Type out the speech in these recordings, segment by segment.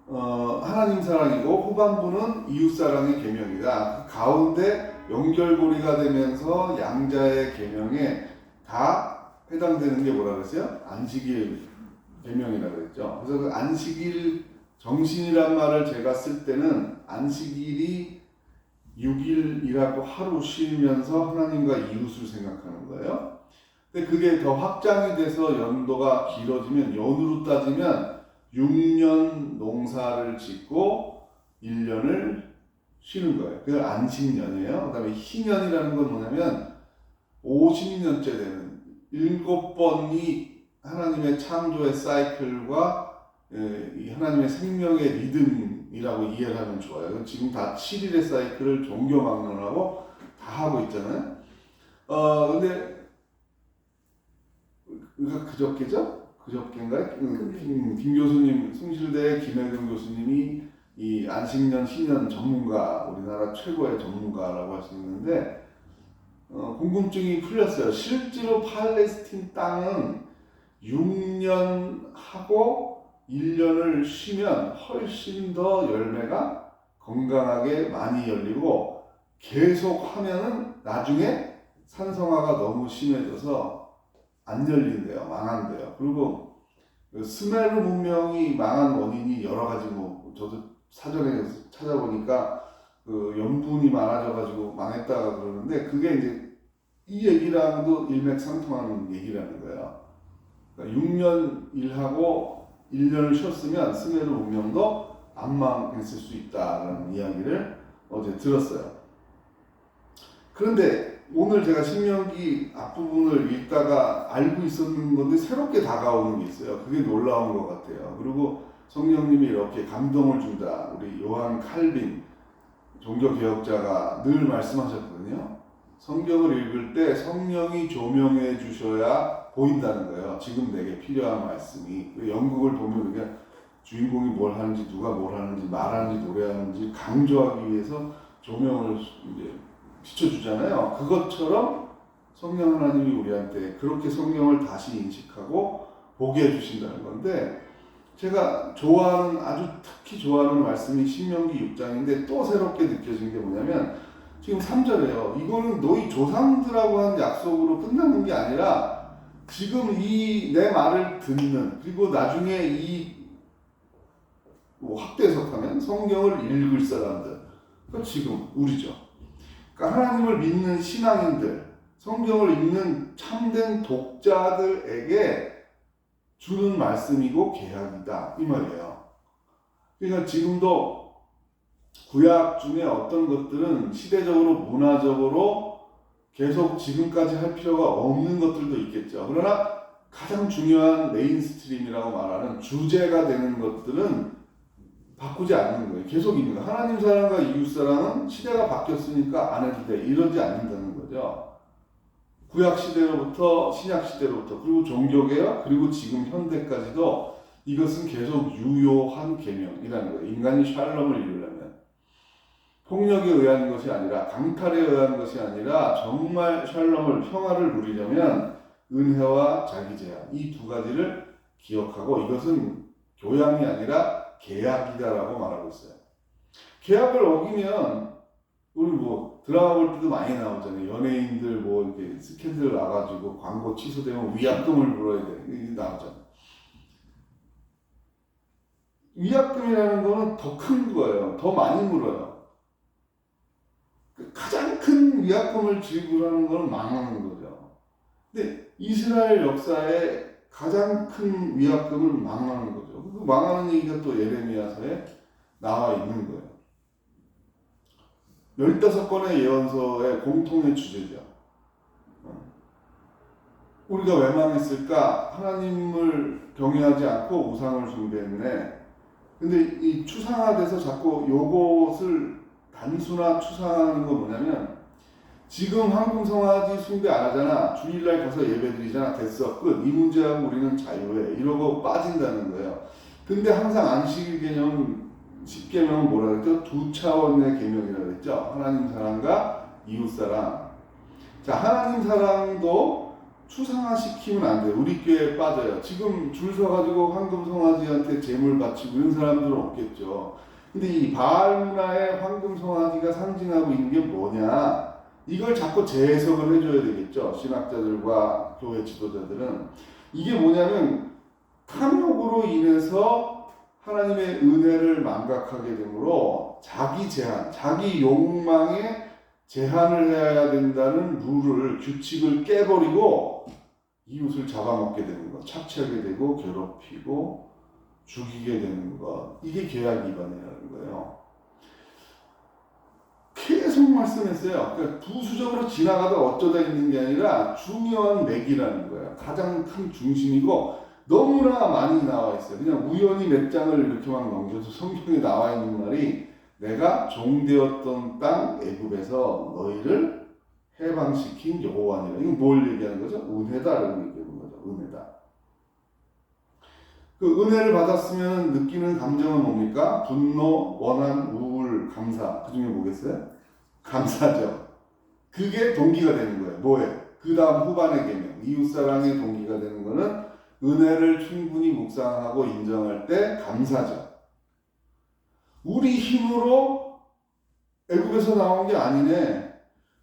하나님 사랑이고 후반부는 이웃 사랑의 계명이다. 그 가운데 연결고리가 되면서 양자의 계명에 다 해당되는 게 뭐라 그랬어요? 안식일 계명이라고 그랬죠. 그래서 그 안식일 정신이란 말을 제가 쓸 때는 안식일이 6일이라고 하루 쉬면서 하나님과 이웃을 생각하는 거예요. 근데 그게 더 확장이 돼서 연도가 길어지면 연으로 따지면 6년 농사를 짓고 1년을 쉬는 거예요. 그게 안식년이에요. 그 다음에 희년이라는 건 뭐냐면 50년째 되는 7번이 하나님의 창조의 사이클과 이 하나님의 생명의 리듬이라고 이해를 하면 좋아요. 지금 다 7일의 사이클을 종교막론하고 다 하고 있잖아요. 근데 그저께죠? 그저께인가요? 김 교수님, 숭실대 김혜경 교수님이 이 안식년, 신년 전문가, 우리나라 최고의 전문가라고 할 수 있는데 궁금증이 풀렸어요. 실제로 팔레스틴 땅은 6년 하고 1년을 쉬면 훨씬 더 열매가 건강하게 많이 열리고 계속 하면은 나중에 산성화가 너무 심해져서 안 열린대요. 망한대요. 그리고 스메르 문명이 망한 원인이 여러 가지 저도 사전에 찾아보니까 그 염분이 많아져가지고 망했다가 그러는데 그게 이제 이 얘기랑도 일맥상통하는 얘기라는 거예요. 그러니까 6년 일하고 1년을 쉬었으면 스메르 문명도 안 망했을 수 있다라는 이야기를 어제 들었어요. 그런데 오늘 제가 신명기 앞부분을 읽다가 알고 있었는 건데 새롭게 다가오는 게 있어요. 그게 놀라운 것 같아요. 그리고 성령님이 이렇게 감동을 준다. 우리 요한 칼빈 종교개혁자가 늘 말씀하셨거든요. 성경을 읽을 때 성령이 조명해 주셔야 보인다는 거예요. 지금 내게 필요한 말씀이. 연극을 보면 그냥 주인공이 뭘 하는지, 누가 뭘 하는지, 말하는지, 노래하는지 강조하기 위해서 조명을 이제 비춰주잖아요. 그것처럼 성령 하나님이 우리한테 그렇게 성령을 다시 인식하고 보게 해주신다는 건데, 제가 좋아하는, 아주 특히 좋아하는 말씀이 신명기 6장인데 또 새롭게 느껴진 게 뭐냐면 지금 3절에요. 이거는 너희 조상들하고 한 약속으로 끝나는 게 아니라 지금 이 내 말을 듣는, 그리고 나중에 이 확대 해석하면 성경을 읽을 사람들, 그 지금 우리죠. 그러니까 하나님을 믿는 신앙인들, 성경을 읽는 참된 독자들에게 주는 말씀이고 계약이다 이 말이에요. 그러니까 지금도 구약 중에 어떤 것들은 시대적으로 문화적으로 계속 지금까지 할 필요가 없는 것들도 있겠죠. 그러나 가장 중요한 메인스트림이라고 말하는 주제가 되는 것들은 바꾸지 않는 거예요. 계속 있는 거예요. 하나님 사랑과 이웃 사랑은 시대가 바뀌었으니까 안 해도 돼. 이러지 않는다는 거죠. 구약 시대로부터 신약 시대로부터 그리고 종교개혁 그리고 지금 현대까지도 이것은 계속 유효한 계명이라는 거예요. 인간이 샬롬을 이루려면 폭력에 의한 것이 아니라 강탈에 의한 것이 아니라 정말 샬롬을 평화를 누리려면 은혜와 자기 제한 이 두 가지를 기억하고 이것은 교양이 아니라 계약이다라고 말하고 있어요. 계약을 어기면 우리 드라마 볼 때도 많이 나오잖아요. 연예인들 이렇게 스캔들 나가지고 광고 취소되면 위약금을 물어야 돼. 이게 나오잖아요. 위약금이라는 거는 더 큰 거예요. 더 많이 물어요. 가장 큰 위약금을 지불하는 거는 망하는 거죠. 근데 이스라엘 역사에 가장 큰 위약금을 망하는 거죠. 그 망하는 얘기가 또 예레미야서에 나와 있는 거예요. 15권의 예언서의 공통의 주제죠. 우리가 왜 망했을까? 하나님을 경외하지 않고 우상을 숭배했네. 근데 이 추상화돼서 자꾸 요것을 단순화 추상하는 거 뭐냐면 지금 황금성화지 숭배 안 하잖아. 주일날 가서 예배드리잖아. 됐어. 끝. 이 문제하고 우리는 자유해. 이러고 빠진다는 거예요. 근데 항상 안식일 개념은 10계명은 뭐라 그랬죠? 두 차원의 계명이라고 그랬죠. 하나님 사랑과 이웃 사랑. 자, 하나님 사랑도 추상화시키면 안 돼요. 우리 교회에 빠져요. 지금 줄 서가지고 황금 송아지한테 제물 바치고 이런 사람들은 없겠죠. 근데 이 바알 문화의 황금 송아지가 상징하고 있는 게 뭐냐? 이걸 자꾸 재해석을 해줘야 되겠죠. 신학자들과 교회 지도자들은. 이게 뭐냐면 탐욕으로 인해서 하나님의 은혜를 망각하게 되므로 자기 제한, 자기 욕망에 제한을 해야 된다는 룰을, 규칙을 깨버리고 이웃을 잡아먹게 되는 것, 착취하게 되고 괴롭히고 죽이게 되는 것, 이게 계약 위반이라는 거예요. 계속 말씀했어요. 그러니까 부수적으로 지나가다 어쩌다 있는 게 아니라 중요한 맥이라는 거예요. 가장 큰 중심이고 너무나 많이 나와 있어요. 그냥 우연히 몇 장을 이렇게 막 넘겨서 성경에 나와 있는 말이 내가 종되었던 땅 애굽에서 너희를 해방시킨 여호와니라. 이건 뭘 얘기하는 거죠? 은혜다라고 얘기하는 거죠. 은혜다. 그 은혜를 받았으면 느끼는 감정은 뭡니까? 분노, 원한, 우울, 감사. 그 중에 뭐겠어요? 감사죠. 그게 동기가 되는 거예요. 뭐에? 그 다음 후반의 개념. 이웃사랑의 동기가 되는 거는 은혜를 충분히 묵상하고 인정할 때 감사죠. 우리 힘으로 애굽에서 나온 게 아니네.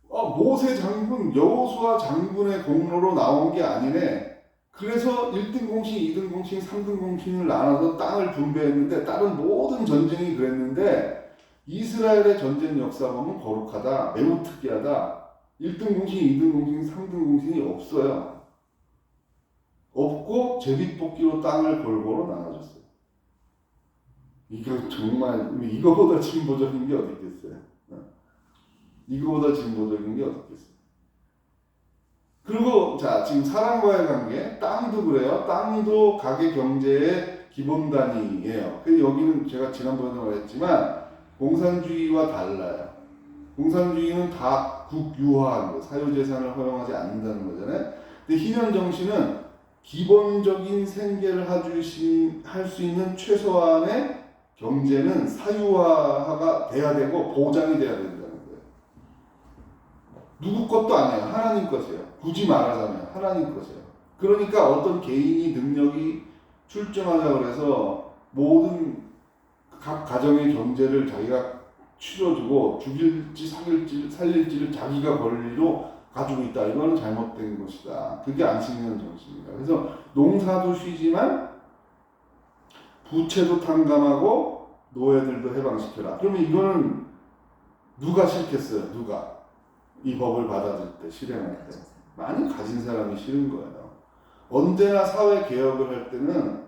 모세 장군, 여호수아 장군의 공로로 나온 게 아니네. 그래서 1등 공신, 2등 공신, 3등 공신을 나눠서 땅을 분배했는데 다른 모든 전쟁이 그랬는데 이스라엘의 전쟁 역사 보면 거룩하다, 매우 특이하다. 1등 공신, 2등 공신, 3등 공신이 없어요. 없고 제비뽑기로 땅을 골고루 나눠줬어요. 이거 정말 이거보다 진보적인 게 어디 있겠어요? 이거보다 진보적인 게 어디 있겠어요? 그리고 자 지금 사람과의 관계, 땅도 그래요. 땅도 가계 경제의 기본 단위예요. 근데 여기는 제가 지난번에도 말했지만 공산주의와 달라요. 공산주의는 다 국유화한 거예요. 사유재산을 허용하지 않는다는 거잖아요. 근데 희년 정신은 기본적인 생계를 할 수 있는 최소한의 경제는 사유화가 돼야 되고 보장이 돼야 된다는 거예요. 누구 것도 아니에요. 하나님 것이에요. 굳이 말하자면 하나님 것이에요. 그러니까 어떤 개인이 능력이 출중하자 그래서 모든 각 가정의 경제를 자기가 치러주고 죽일지 살릴지를 자기가 권리로 가지고 있다. 이거는 잘못된 것이다. 그게 안식년 정신입니다. 그래서 농사도 쉬지만 부채도 탕감하고 노예들도 해방시켜라. 그러면 이거는 누가 싫겠어요? 누가? 이 법을 받아들일 때, 실행할 때. 많이 가진 사람이 싫은 거예요. 언제나 사회 개혁을 할 때는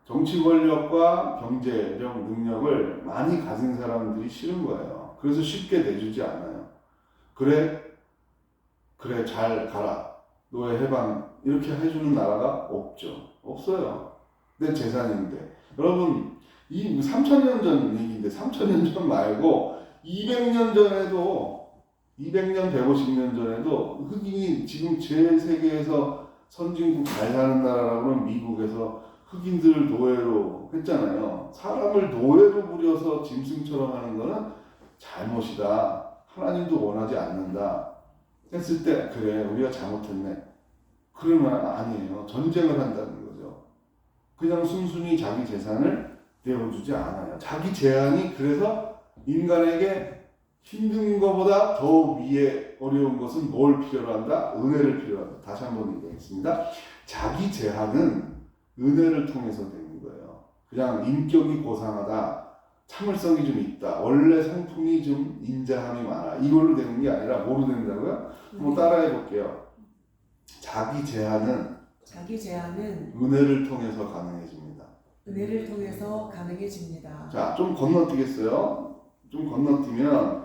정치 권력과 경제력 능력을 많이 가진 사람들이 싫은 거예요. 그래서 쉽게 내주지 않아요. 그래 잘 가라. 노예 해방 이렇게 해주는 나라가 없죠. 없어요. 내 재산인데. 여러분 이 3,000년 전 얘기인데 3,000년 전 말고 200년 전에도 200년, 150년 전에도 흑인이 지금 제 세계에서 선진국 잘 사는 나라라고는 미국에서 흑인들을 노예로 했잖아요. 사람을 노예로 부려서 짐승처럼 하는 거는 잘못이다. 하나님도 원하지 않는다. 했을 때 그래 우리가 잘못했네. 그러면 아니에요. 전쟁을 한다는 거죠. 그냥 순순히 자기 재산을 내어주지 않아요. 자기 제한이 그래서 인간에게 힘든 것보다 더 위에 어려운 것은 뭘 필요로 한다? 은혜를 필요로 한다. 다시 한번 얘기하겠습니다. 자기 제한은 은혜를 통해서 되는 거예요. 그냥 인격이 고상하다. 참을성이 좀 있다. 원래 성품이 좀 인자함이 많아. 이걸로 되는 게 아니라 뭐로 된다고요? 한번 따라해 볼게요. 자기 제한은 은혜를 통해서 가능해집니다. 은혜를 통해서 가능해집니다. 자, 좀 건너뛰겠어요. 좀 건너뛰면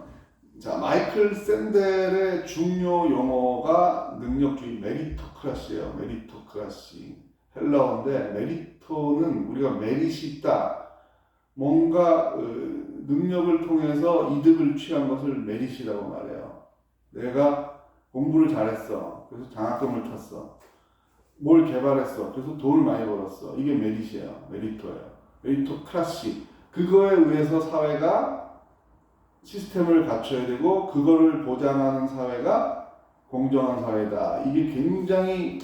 자, 마이클 샌델의 중요 용어가 능력주의 메리토크라시예요. 메리토크라시. 헬라어인데 메리토는 우리가 메릿이 있다. 뭔가 능력을 통해서 이득을 취한 것을 메릿이라고 말해요. 내가 공부를 잘했어. 그래서 장학금을 탔어. 뭘 개발했어. 그래서 돈을 많이 벌었어. 이게 메릿이에요. 메리토예요. 메리토크라시. 그거에 의해서 사회가 시스템을 갖춰야 되고 그거를 보장하는 사회가 공정한 사회다. 이게 굉장히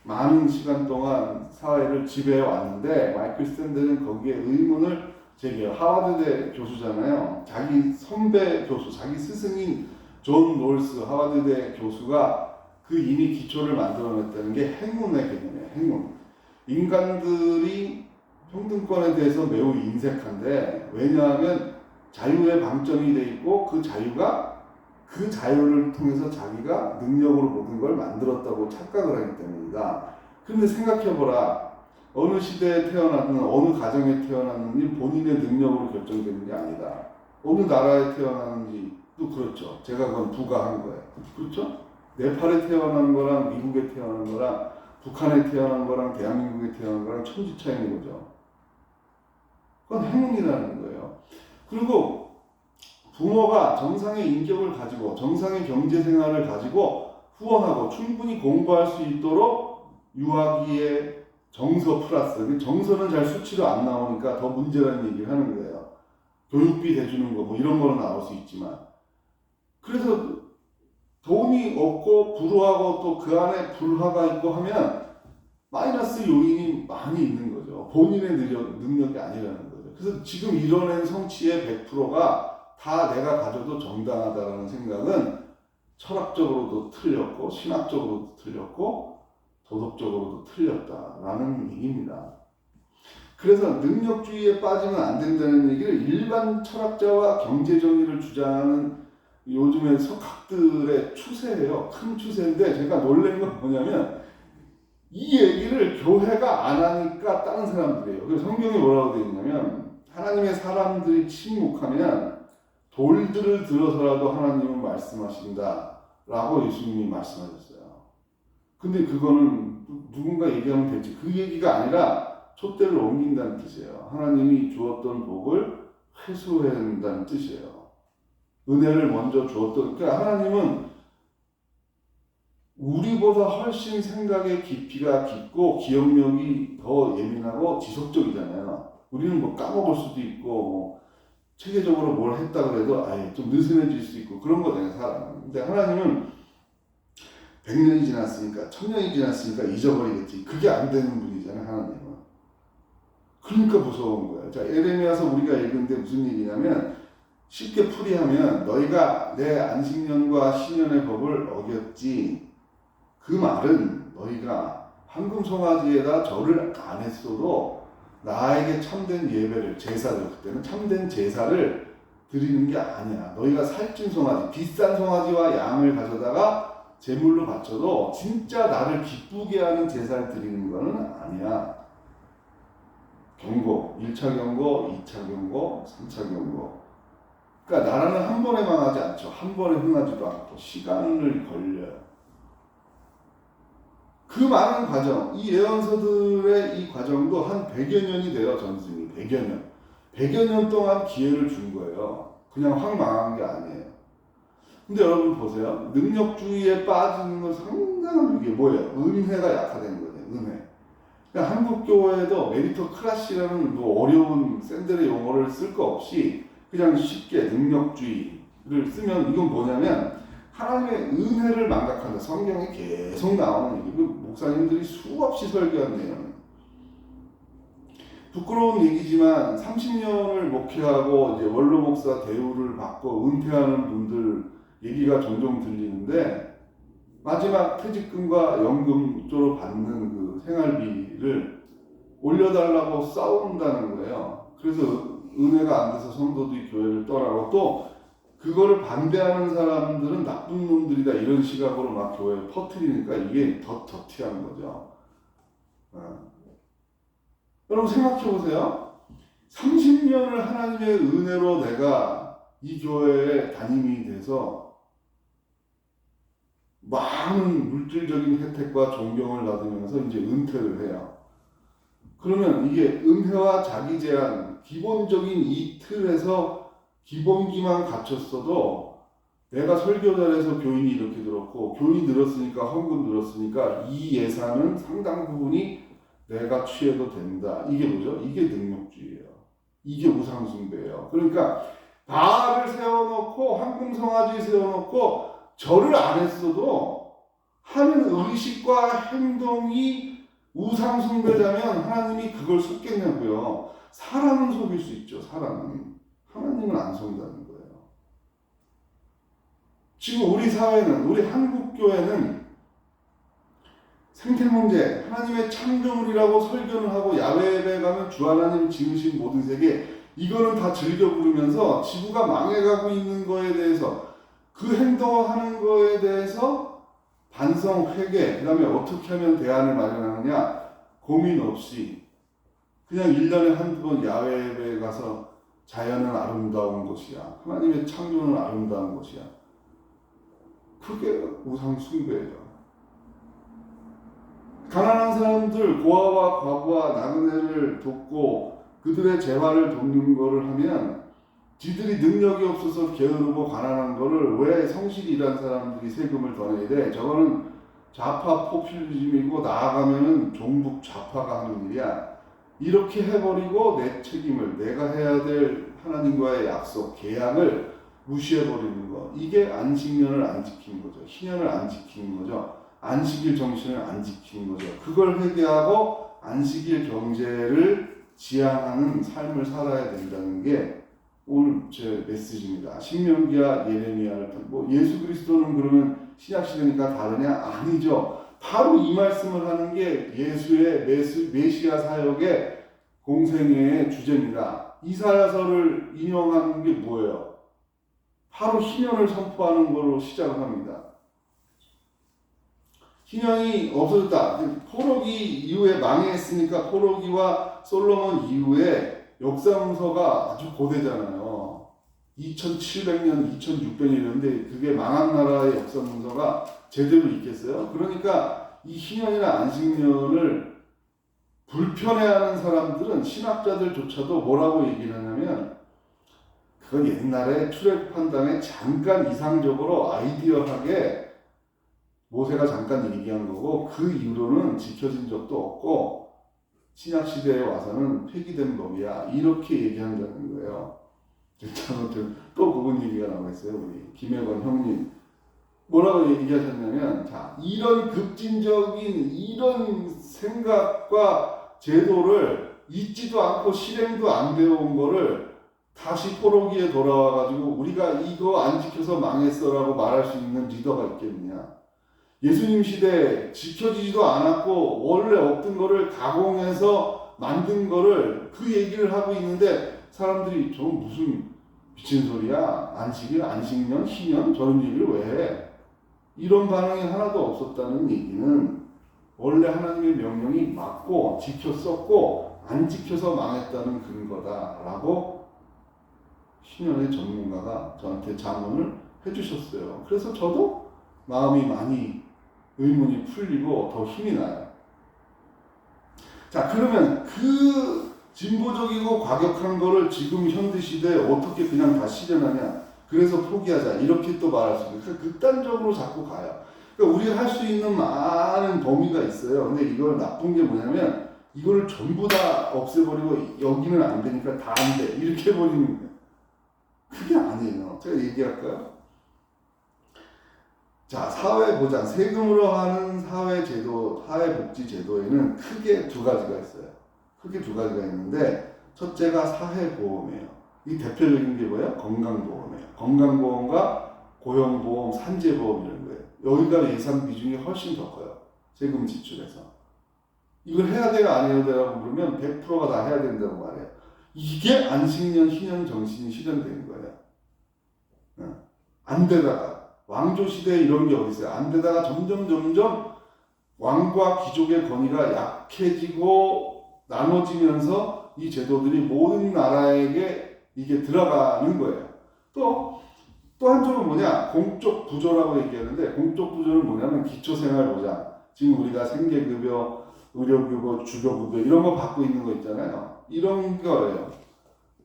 많은 시간 동안 사회를 지배해 왔는데 마이클 샌델은 거기에 의문을 제기해요. 하버드대 교수잖아요. 자기 선배 교수, 자기 스승인 존 롤스 하버드대 교수가 그 이미 기초를 만들어냈다는 게 행운의 개념이에요. 행운. 인간들이 평등권에 대해서 매우 인색한데 왜냐하면 자유의 방점이 돼 있고 그 자유를 통해서 자기가 능력으로 모든 걸 만들었다고 착각을 하기 때문이다. 근데 생각해보라. 어느 시대에 태어났든 어느 가정에 태어났는지 본인의 능력으로 결정되는 게 아니다. 어느 나라에 태어났는지도 그렇죠. 제가 그건 부가한 거예요. 그렇죠? 네팔에 태어난 거랑 미국에 태어난 거랑 북한에 태어난 거랑 대한민국에 태어난 거랑 천지 차이인 거죠. 그건 행운이라는 거예요. 그리고 부모가 정상의 인격을 가지고 정상의 경제 생활을 가지고 후원하고 충분히 공부할 수 있도록 유아기에 정서 플러스 정서는 잘 수치로 안 나오니까 더 문제라는 얘기를 하는 거예요. 교육비 대주는 거 뭐 이런 거는 나올 수 있지만 그래서 돈이 없고 불우하고 또 그 안에 불화가 있고 하면 마이너스 요인이 많이 있는 거죠. 본인의 능력이 아니라는 거죠. 그래서 지금 이뤄낸 성취의 100%가 다 내가 가져도 정당하다라는 생각은 철학적으로도 틀렸고 신학적으로도 틀렸고 도덕적으로도 틀렸다라는 얘기입니다. 그래서 능력주의에 빠지면 안 된다는 얘기를 일반 철학자와 경제정의를 주장하는 요즘의 석학들의 추세예요. 큰 추세인데 제가 놀란 건 뭐냐면 이 얘기를 교회가 안 하니까 다른 사람들이에요. 그래서 성경에 뭐라고 되어 있냐면 하나님의 사람들이 침묵하면 돌들을 들어서라도 하나님은 말씀하신다 라고 예수님이 말씀하셨어요. 근데 그거는 누군가 얘기하면 되지. 그 얘기가 아니라 촛대를 옮긴다는 뜻이에요. 하나님이 주었던 복을 회수해야 된다는 뜻이에요. 은혜를 먼저 주었던, 그러니까 하나님은 우리보다 훨씬 생각의 깊이가 깊고 기억력이 더 예민하고 지속적이잖아요. 우리는 뭐 까먹을 수도 있고 뭐 체계적으로 뭘 했다 그래도 아예 좀 느슨해질 수 있고 그런 거잖아요, 사람은. 근데 하나님은 100년이 지났으니까 1000년이 지났으니까 잊어버리겠지. 그게 안 되는 분이잖아요, 하나님은. 그러니까 무서운 거예요. 자, 에레미야서 우리가 읽은데 무슨 얘기냐면 쉽게 풀이하면 너희가 내 안식년과 신년의 법을 어겼지. 그 말은 너희가 황금송아지에다 절을 안 했어도 나에게 참된 예배를, 제사를, 그때는 참된 제사를 드리는 게 아니야. 너희가 살찐 송아지, 비싼 송아지와 양을 가져다가 제물로 바쳐도 진짜 나를 기쁘게 하는 제사를 드리는 거는 아니야. 경고, 1차 경고, 2차 경고, 3차 경고. 그러니까 나라는 한 번에 망하지 않죠. 한 번에 흥하지도 않고 시간을 걸려요. 그 많은 과정, 이 예언서들의 이 과정도 한 100여 년이 돼요, 전승이. 100여 년. 100여 년 동안 기회를 준 거예요. 그냥 확 망한 게 아니에요. 근데 여러분 보세요. 능력주의에 빠지는 건 상당한 이게 뭐예요? 은혜가 약화된 거예요, 은혜. 그러니까 한국교회도 메리토크라시라는 뭐 어려운 샌들의 용어를 쓸 거 없이 그냥 쉽게 능력주의를 쓰면 이건 뭐냐면 하나님의 은혜를 망각한다. 성경에 계속 나오는 얘기. 목사님들이 수없이 설교한 내용. 부끄러운 얘기지만 30년을 목회하고 이제 원로 목사 대우를 받고 은퇴하는 분들 얘기가 종종 들리는데 마지막 퇴직금과 연금 쪽으로 받는 그 생활비를 올려달라고 싸운다는 거예요. 그래서 은혜가 안 돼서 성도들이 교회를 떠나고 또 그거를 반대하는 사람들은 나쁜 놈들이다 이런 시각으로 막 교회에 퍼뜨리니까 이게 더 더티한 거죠. 여러분 생각해보세요. 30년을 하나님의 은혜로 내가 이 교회에 담임이 돼서 많은 물질적인 혜택과 존경을 받으면서 이제 은퇴를 해요. 그러면 이게 은혜와 자기 제한, 기본적인 이 틀에서 기본기만 갖췄어도 내가 설교자에서 교인이 이렇게 늘었고 교인이 늘었으니까 헌금 늘었으니까 이 예산은 상당 부분이 내가 취해도 된다. 이게 뭐죠? 이게 능력주의예요. 이게 우상숭배예요. 그러니까 바알을 세워놓고 황금송아지 세워놓고 절을 안 했어도 하는 의식과 행동이 우상숭배자면 하나님이 그걸 속겠냐고요. 사람은 속일 수 있죠. 사람은. 하나님은 안 속는다는 거예요. 지금 우리 사회는, 우리 한국교회는 생태문제, 하나님의 창조물이라고 설교를 하고 야외 예배 가면 주 하나님 지으신 모든 세계, 이거는 다 즐겨 부르면서 지구가 망해가고 있는 거에 대해서, 그 행동하는 거에 대해서 반성, 회개, 그 다음에 어떻게 하면 대안을 마련하느냐 고민 없이 그냥 1년에 한두 번 야외 예배에 가서 자연은 아름다운 곳이야, 하나님의 창조는 아름다운 곳이야, 그게 우상 숭배예요. 가난한 사람들, 고아와 과부와 나그네를 돕고 그들의 재활을 돕는 거를 하면 지들이 능력이 없어서 게으르고 가난한 거를 왜 성실히 일한 사람들이 세금을 더 내야 돼? 저거는 좌파 포퓰리즘이고 나아가면은 종북 좌파가 하는 일이야. 이렇게 해버리고 내 책임을, 내가 해야 될 하나님과의 약속, 계약을 무시해버리는 거. 이게 안식년을 안 지키는 거죠. 희년을 안 지키는 거죠. 안식일 정신을 안 지키는 거죠. 그걸 회개하고 안식일 경제를 지향하는 삶을 살아야 된다는 게 오늘 제 메시지입니다. 신명기야 예레미야를 뭐 예수 그리스도는 그러면 신약 시대니까 다르냐? 아니죠. 바로 이 말씀을 하는 게 예수의 메시아 사역의 공생애의 주제입니다. 이사야서를 인용하는 게 뭐예요? 바로 희년을 선포하는 걸로 시작을 합니다. 희년이 없어졌다. 포로기 이후에 망했으니까 포로기와 솔로몬 이후에 역사 문서가 아주 고대잖아요. 2700년, 2600년인데 그게 망한 나라의 역사 문서가 제대로 있겠어요? 그러니까 이 희년이나 안식년을 불편해하는 사람들은, 신학자들조차도 뭐라고 얘기를 하냐면 그건 옛날에 출애굽한 다음에 잠깐 이상적으로 아이디어하게 모세가 잠깐 얘기한 거고 그 이후로는 지켜진 적도 없고 신약 시대에 와서는 폐기된 법이야, 이렇게 얘기한다는 거예요. 또 그분 얘기가 나와 있어요. 우리 김혜건 형님 뭐라고 얘기하셨냐면, 자, 이런 급진적인 이런 생각과 제도를 잊지도 않고 실행도 안 되어 온 거를 다시 포로기에 돌아와가지고 우리가 이거 안 지켜서 망했어라고 말할 수 있는 리더가 있겠느냐. 예수님 시대에 지켜지지도 않았고 원래 없던 거를 가공해서 만든 거를 그 얘기를 하고 있는데 사람들이 저 무슨 미친 소리야, 안식일, 안식년, 희년 저런 얘기를 왜 해? 이런 반응이 하나도 없었다는 얘기는 원래 하나님의 명령이 맞고 지켰었고 안 지켜서 망했다는 근거다라고 신현의 전문가가 저한테 자문을 해주셨어요. 그래서 저도 마음이 많이 의문이 풀리고 더 힘이 나요. 자, 그러면 그 진보적이고 과격한 거를 지금 현대 시대에 어떻게 그냥 다 실현하냐? 그래서 포기하자, 이렇게 또 말할 수 있는, 극단적으로 자꾸 가요. 그러니까 우리가 할 수 있는 많은 범위가 있어요. 근데 이걸 나쁜 게 뭐냐면 이걸 전부 다 없애버리고 여기는 안 되니까 다 안 돼, 이렇게 해버리는 거예요. 그게 아니에요. 제가 얘기할까요? 자, 사회보장, 세금으로 하는 사회제도, 사회복지제도에는 크게 두 가지가 있어요. 크게 두 가지가 있는데, 첫째가 사회보험이에요. 이 대표적인 게 뭐예요? 건강보험이에요. 건강보험과 고용보험, 산재보험 이런 거예요. 여기가 예산 비중이 훨씬 더 커요. 세금 지출에서. 이걸 해야 돼요, 안 해야 돼라고 물으면 100%가 다 해야 된다고 말해요. 이게 안식년, 희년 정신이 실현되는 거예요. 안 되다가 왕조 시대에 이런 게 어디 있어요? 안 되다가 점점 왕과 귀족의 권위가 약해지고 나눠지면서 이 제도들이 모든 나라에게 이게 들어가는 거예요. 또 한쪽은 뭐냐? 공적 부조라고 얘기하는데, 공적 부조는 뭐냐면 기초생활보장. 지금 우리가 생계급여, 의료급여, 주거급여 이런 거 받고 있는 거 있잖아요. 이런 거예요.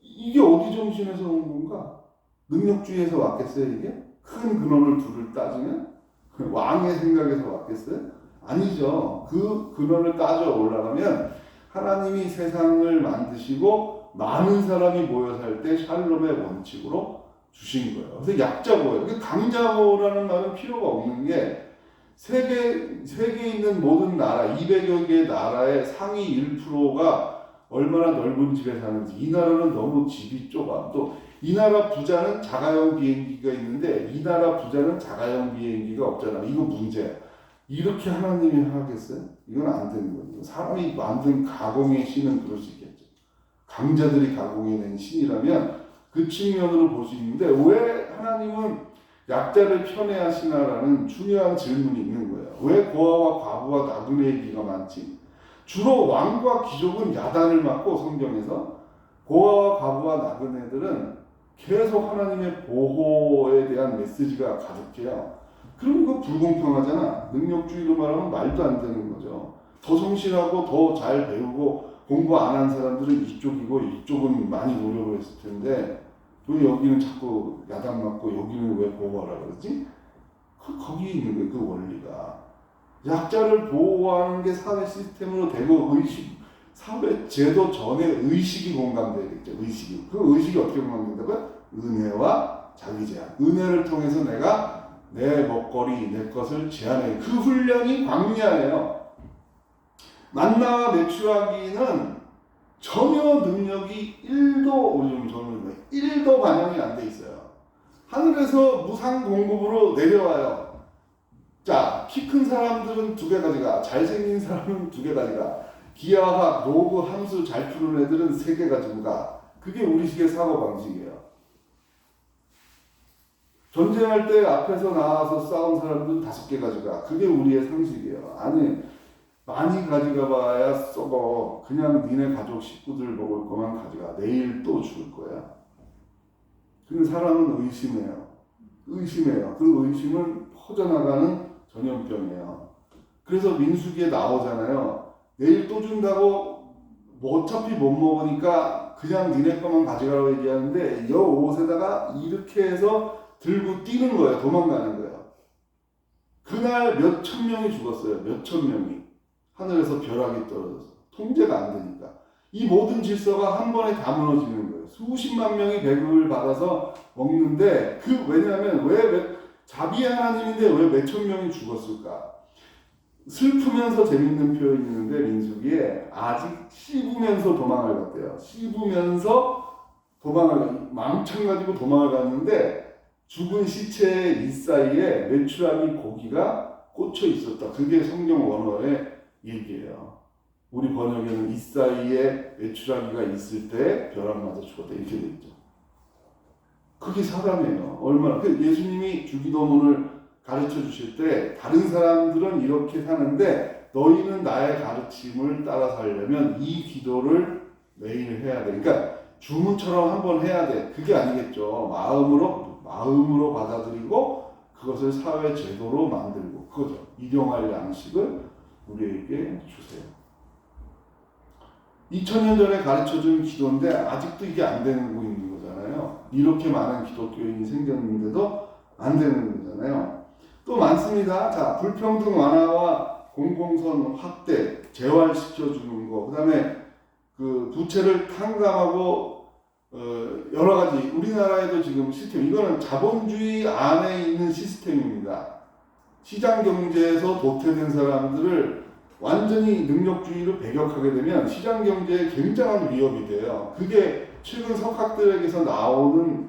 이게 어디 정신에서 온 건가? 능력주의에서 왔겠어요, 이게? 큰 근원을 둘을 따지면? 왕의 생각에서 왔겠어요? 아니죠. 그 근원을 따져 올라가면 하나님이 세상을 만드시고 많은 사람이 모여 살 때 샬롬의 원칙으로 주신 거예요. 그래서 약자 보호예요. 강자 보호라는 말은 필요가 없는 게, 세계에 있는 모든 나라, 200여 개 나라의 상위 1%가 얼마나 넓은 집에 사는지. 이 나라는 너무 집이 좁아. 또 이 나라 부자는 자가용 비행기가 있는데 이 나라 부자는 자가용 비행기가 없잖아. 이거 문제야. 이렇게 하나님이 하겠어요? 이건 안 되는 거죠. 사람이 만든 가공의 신은 그럴 수 있겠죠. 강자들이 가공해낸 신이라면 그 측면으로 볼 수 있는데 왜 하나님은 약자를 편애하시나라는 중요한 질문이 있는 거예요. 왜 고아와 과부와 나그네의 기가 많지? 주로 왕과 귀족은 야단을 맞고 성경에서 고아와 과부와 나그네들은 계속 하나님의 보호에 대한 메시지가 가득해요. 그럼 이거 불공평하잖아. 능력주의로 말하면 말도 안 되는 거죠. 더 성실하고 더 잘 배우고 공부 안 한 사람들은 이쪽이고 이쪽은 많이 노력을 했을 텐데 왜 여기는 자꾸 야단 맞고 여기는 왜 보호하라 그러지? 거기 있는 거예요. 그 원리가. 약자를 보호하는 게 사회 시스템으로 되고 사회 제도 전에 의식이 공감되겠죠. 의식이. 그 의식이 어떻게 공감된다고요? 은혜와 자기 제한. 은혜를 통해서 내가 내 먹거리, 내 것을 제한해. 그 훈련이 광야예요. 만나와 메추라기는 전혀 능력이 1도 반영이 안 돼 있어요. 하늘에서 무상 공급으로 내려와요. 자, 키 큰 사람들은 2개 가지가, 잘생긴 사람은 2개 가지가, 기하학, 로그, 함수 잘 푸는 애들은 3개 가지고 가. 그게 우리식의 사고방식이에요. 전쟁할 때 앞에서 나와서 싸운 사람들은 5개 가지가. 그게 우리의 상식이에요. 아니, 많이 가져가 봐야 썩어. 그냥 니네 가족 식구들 먹을 것만 가져가. 내일 또 죽을 거야. 근데 사람은 의심해요. 그 의심은 퍼져나가는 전염병이에요. 그래서 민수기에 나오잖아요. 내일 또 준다고 뭐 어차피 못 먹으니까 그냥 니네 것만 가져가라고 얘기하는데 여 옷에다가 이렇게 해서 들고 뛰는 거예요. 도망가는 거예요. 그날 몇천 명이 죽었어요. 몇천 명이. 하늘에서 벼락이 떨어져서. 통제가 안 되니까. 이 모든 질서가 한 번에 다 무너지는 거예요. 수십만 명이 배급을 받아서 먹는데 왜냐하면 왜 자비 하나님인데 왜 몇천 명이 죽었을까? 슬프면서 재밌는 표현이 있는데 민수기에 아직 씹으면서 도망을 갔대요. 씹으면서 망청 가지고 도망을 갔는데 죽은 시체의 이 사이에 메추라기 고기가 꽂혀 있었다. 그게 성경 원어의 얘기예요. 우리 번역에는 이 사이에 메추라기가 있을 때 벼락 맞아 죽었다 이렇게 돼 있죠. 그게 사람이에요. 얼마나 예수님이 주기도문을 가르쳐 주실 때 다른 사람들은 이렇게 사는데 너희는 나의 가르침을 따라 살려면 이 기도를 매일 해야 돼. 그러니까 주문처럼 한번 해야 돼. 그게 아니겠죠. 마음으로 받아들이고 그것을 사회 제도로 만들고 그거죠. 일용할 양식을 우리에게 주세요. 2000년 전에 가르쳐준 기도인데 아직도 이게 안 되고 있는 거잖아요. 이렇게 많은 기독교인이 생겼는데도 안 되는 거잖아요. 또 많습니다. 자, 불평등 완화와 공공선 확대, 재활시켜주는 거, 그 다음에 그 부채를 탕감하고 여러 가지 우리나라에도 지금 시스템, 이거는 자본주의 안에 있는 시스템입니다. 시장 경제에서 도태된 사람들을 완전히 능력주의로 배격하게 되면 시장 경제에 굉장한 위협이 돼요. 그게 최근 석학들에게서 나오는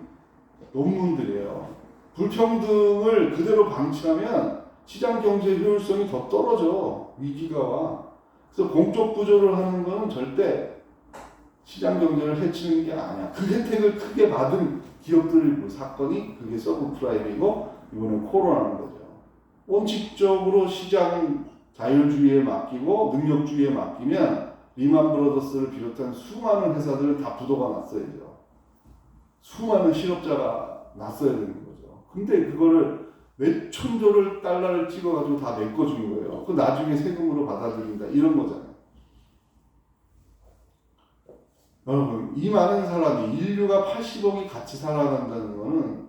논문들이에요. 불평등을 그대로 방치하면 시장 경제 효율성이 더 떨어져. 위기가 와. 그래서 공적 구조를 하는 것은 절대 시장 경제를 해치는 게 아니야. 그 혜택을 크게 받은 기업들의 사건이 그게 서브프라임이고 이번에 코로나인 거죠. 원칙적으로 시장 자율주의에 맡기고 능력주의에 맡기면 리만 브라더스를 비롯한 수많은 회사들은 다 부도가 났어야죠. 수많은 실업자가 났어야 되는 거죠. 근데 그거를 몇 천조를 달러를 찍어가지고 다 메꿔준 거예요. 그 나중에 세금으로 받아들인다 이런 거잖아요. 여러분, 이 많은 사람이 인류가 80억이 같이 살아간다는 거는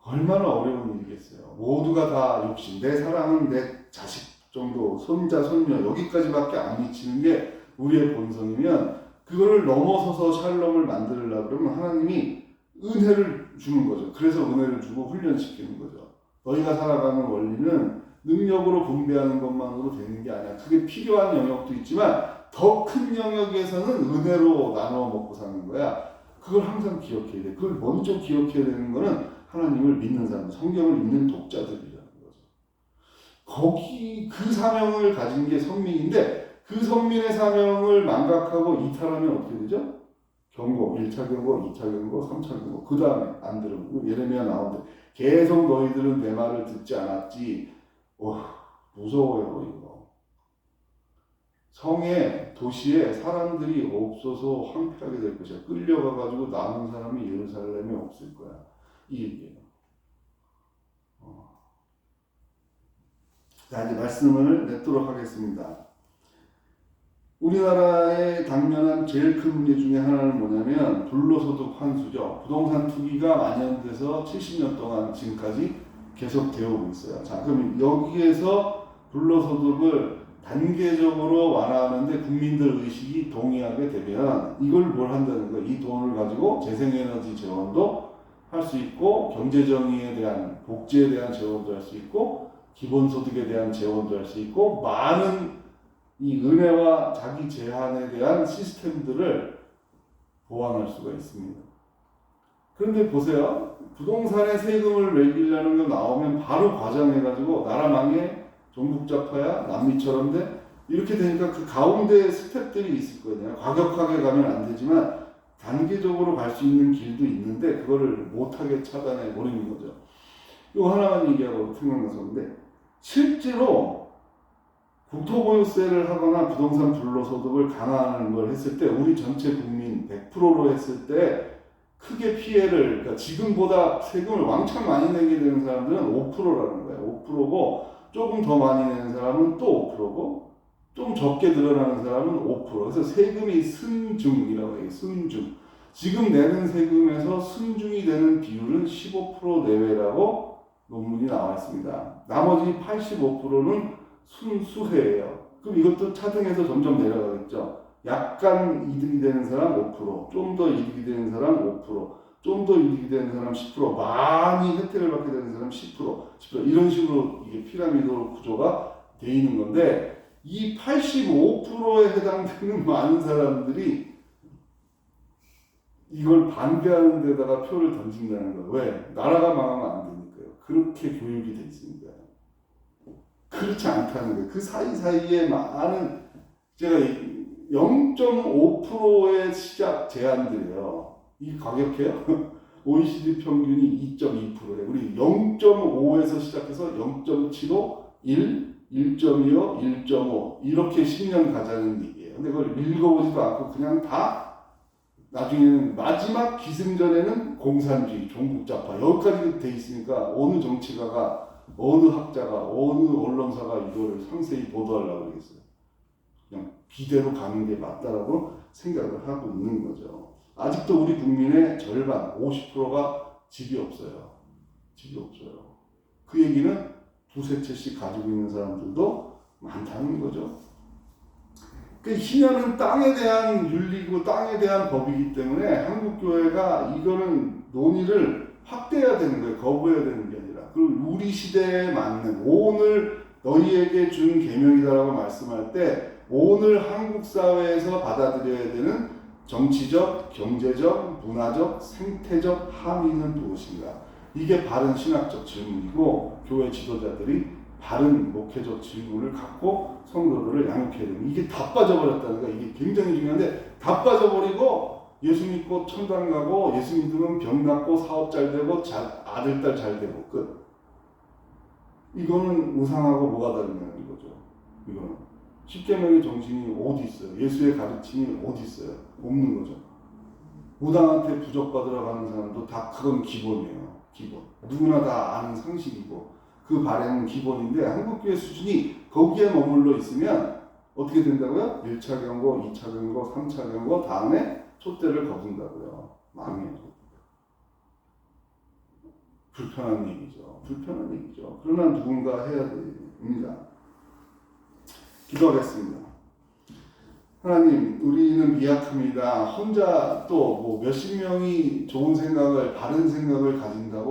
얼마나 어려운 일이겠어요. 모두가 다 욕심, 내 사랑은 내 자식 정도, 손자, 손녀 여기까지밖에 안 미치는 게 우리의 본성이면 그거를 넘어서서 샬롬을 만들려고 그러면 하나님이 은혜를 주는 거죠. 그래서 은혜를 주고 훈련시키는 거죠. 너희가 살아가는 원리는 능력으로 분배하는 것만으로 되는 게 아니야. 그게 필요한 영역도 있지만 더 큰 영역에서는 은혜로 나눠 먹고 사는 거야. 그걸 항상 기억해야 돼. 그걸 먼저 기억해야 되는 거는 하나님을 믿는 사람, 성경을 읽는 독자들이라는 거죠. 거기 그 사명을 가진 게 선민인데 그 선민의 사명을 망각하고 이탈하면 어떻게 되죠? 경고, 1차 경고, 2차 경고, 3차 경고, 그 다음에 안 들은 예레미야 나오는데 계속 너희들은 내 말을 듣지 않았지. 무서워요 이거. 성에 도시에 사람들이 없어서 황폐하게 될 것이야. 끌려가가지고 남은 사람이 예루살렘에 없을 거야. 이 얘기예요. 자, 이제 말씀을 맺도록 하겠습니다. 우리나라에 당면한 제일 큰 문제 중에 하나는 뭐냐면 불로소득 환수죠. 부동산 투기가 만연돼서 70년 동안 지금까지 계속 되어 오고 있어요. 자, 그럼 여기에서 불로소득을 단계적으로 완화하는데 국민들 의식이 동의하게 되면 이걸 뭘 한다는 거예요? 이 돈을 가지고 재생에너지 재원도 할 수 있고 경제정의에 대한 복지에 대한 재원도 할 수 있고 기본소득에 대한 재원도 할 수 있고 많은 이 은혜와 자기 제한에 대한 시스템들을 보완할 수가 있습니다. 그런데 보세요. 부동산에 세금을 매기려는 거 나오면 바로 과장해가지고 나라 망해, 종북자파야, 남미처럼 돼. 이렇게 되니까 그 가운데 스텝들이 있을 거예요. 과격하게 가면 안 되지만 단계적으로 갈 수 있는 길도 있는데 그거를 못하게 차단해 버리는 거죠. 이거 하나만 얘기하고 생각나서 그런데 실제로 국토보유세를 하거나 부동산 불로소득을 강화하는 걸 했을 때 우리 전체 국민 100%로 했을 때 크게 피해를 그러니까 지금보다 세금을 왕창 많이 내게 되는 사람들은 5%라는 거예요. 5%고 조금 더 많이 내는 사람은 또 5%고 좀 적게 늘어나는 사람은 5%. 그래서 세금이 순중이라고 해요. 순중. 지금 내는 세금에서 순중이 되는 비율은 15% 내외라고 논문이 나와 있습니다. 나머지 85%는 순수해예요. 그럼 이것도 차등해서 점점 내려가겠죠. 약간 이득이 되는 사람 5%, 좀 더 이득이 되는 사람 5%, 좀 더 이득이 되는 사람 10%, 많이 혜택을 받게 되는 사람 10%, 이런 식으로 이게 피라미드 구조가 돼 있는 건데 이 85%에 해당되는 많은 사람들이 이걸 반대하는 데다가 표를 던진다는 거예요. 왜? 나라가 망하면 안 되니까요. 그렇게 교육이 돼 있습니다. 그렇지 않다는 거예요. 그 사이사이에 많은 제가 0.5%의 시작 제한들이에요. 이 가격해요. OECD 평균이 2.2%예요. 우리 0.5에서 시작해서 0.75, 1, 1.25, 1.5 이렇게 10년 가자는 얘기예요. 근데 그걸 읽어보지도 않고 그냥 다 나중에는 마지막 기승전에는 공산주의, 종북자파 여기까지 돼 있으니까 어느 정치가가 어느 학자가 어느 언론사가 이거를 상세히 보도하려고 그러겠어요. 그냥 비대로 가는 게 맞다라고 생각을 하고 있는 거죠. 아직도 우리 국민의 절반 50%가 집이 없어요. 집이 없어요. 그 얘기는 두세 채씩 가지고 있는 사람들도 많다는 거죠. 그 희년은 땅에 대한 윤리고 땅에 대한 법이기 때문에 한국교회가 이거는 논의를 확대해야 되는 거예요. 거부해야 되는 게 아니라. 그리고 우리 시대에 맞는 오늘 너희에게 준 계명이다라고 말씀할 때 오늘 한국 사회에서 받아들여야 되는 정치적, 경제적, 문화적, 생태적 함의는 무엇인가? 이게 바른 신학적 질문이고 교회 지도자들이 바른 목회적 질문을 갖고 성도들을 양육해야 됩니다. 이게 다 빠져버렸다는 거야. 이게 굉장히 중요한데 다 빠져버리고 예수 믿고 천당 가고 예수 믿으면 병 낫고 사업 잘 되고 아들, 딸 잘 되고 끝. 이거는 우상하고 뭐가 다르냐는 거죠. 이거는. 십계명의 정신이 어디 있어요? 예수의 가르침이 어디 있어요? 없는 거죠. 무당한테 부적받으러 가는 사람도 다 그건 기본이에요. 기본. 누구나 다 아는 상식이고 그 발행은 기본인데 한국교회 수준이 거기에 머물러 있으면 어떻게 된다고요? 1차 경고, 2차 경고, 3차 경고 다음에 촛대를 거둔다고요. 망해요. 불편한 얘기죠. 불편한 얘기죠. 그러나 누군가 해야 됩니다. 기도하겠습니다. 하나님, 우리는 미약합니다. 혼자 또 뭐 몇십 명이 좋은 생각을, 바른 생각을 가진다고